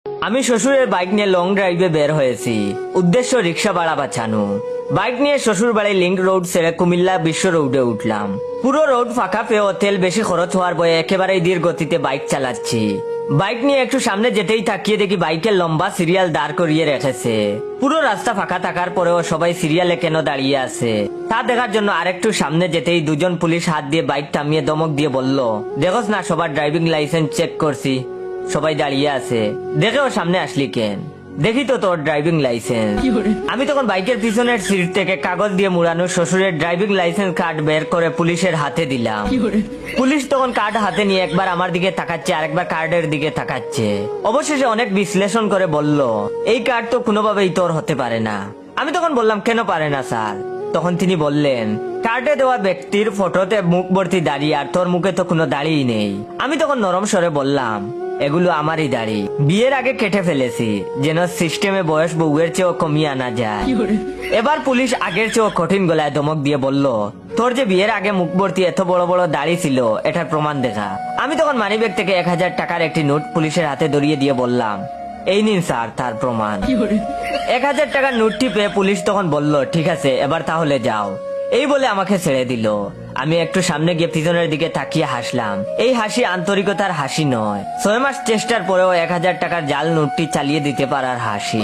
আমি শ্বশুরের বাইক নিয়ে লং ড্রাইভে বের হয়েছি, উদ্দেশ্য রিক্সা ভাড়া বাঁচানো। বাইক নিয়ে শ্বশুর বাড়ি লিংক রোড ছেড়ে কুমিল্লা বিশ্ব রোডে উঠলাম। পুরো রোড ফাঁকা পেয়েও তেল বেশি খরচ হওয়ার বয়ে একেবারেই ধীর গতিতে বাইক চালাচ্ছি। বাইক নিয়ে একটু সামনে যেতেই তাকিয়ে দেখি বাইকের লম্বা সিরিয়াল দাঁড় করিয়ে রেখেছে। পুরো রাস্তা ফাঁকা থাকার পরেও সবাই সিরিয়ালে কেন দাঁড়িয়ে আছে তা দেখার জন্য আরেকটু সামনে যেতেই দুজন পুলিশ হাত দিয়ে বাইক থামিয়ে দমক দিয়ে বলল, দেখোস না সবার ড্রাইভিং লাইসেন্স চেক করছি। সবাই দাঁড়িয়ে আছে, দেখেও সামনে আসলি কেন? দেখি তো তোর ড্রাইভিং লাইসেন্স। আমি তখন বাইকের পিছনের সিট থেকে কাগজ দিয়ে মুড়ানো শ্বশুরের ড্রাইভিং লাইসেন্স কার্ড বের করে পুলিশের হাতে দিলাম। পুলিশ তখন কার্ড হাতে নিয়ে একবার আমার দিকে তাকাচ্ছে, আরেকবার কার্ডের দিকে তাকাচ্ছে। অবশেষে অনেক বিশ্লেষণ করে বলল, এই কার্ড তো কোনোভাবেই তোর হতে পারে না। আমি তখন বললাম, কেন পারে না স্যার? তখন তিনি বললেন, কার্ডে দেওয়া ব্যক্তির ফটোতে মুখ ভর্তি দাড়ি, আর তোর মুখে তো কোনো দাড়িই নেই। আমি তখন নরম স্বরে বললাম, এগুলো আমারই দাড়ি, বিয়ের আগে কেটে ফেলেছি যেন সিস্টেমে বয়স বউয়ের চেয়েও কমিয়ে আনা যায়। এবার পুলিশ আগের চেয়েও কঠিন গলায় ধমক দিয়ে বলল, তোর যে বিয়ের আগে মুখ ভর্তি এত বড় বড় দাড়ি ছিল, এটার প্রমাণ দেখা। আমি তখন মানিব্যাগ থেকে 1000 টাকার একটি নোট পুলিশের হাতে ধরিয়ে দিয়ে বললাম, এই নিন স্যার তার প্রমাণ। 1000 টাকার নোটটি পেয়ে পুলিশ তখন বলল, ঠিক আছে এবার তাহলে যাও। এই বলে আমাকে ছেড়ে দিল। আমি একটু সামনে গিয়ে পিছনের দিকে তাকিয়ে হাসলাম। এই হাসি আন্তরিকতার হাসি নয়, 6 মাস চেষ্টার পরেও 1000 টাকার জাল নোটটি চালিয়ে দিতে পারার হাসি।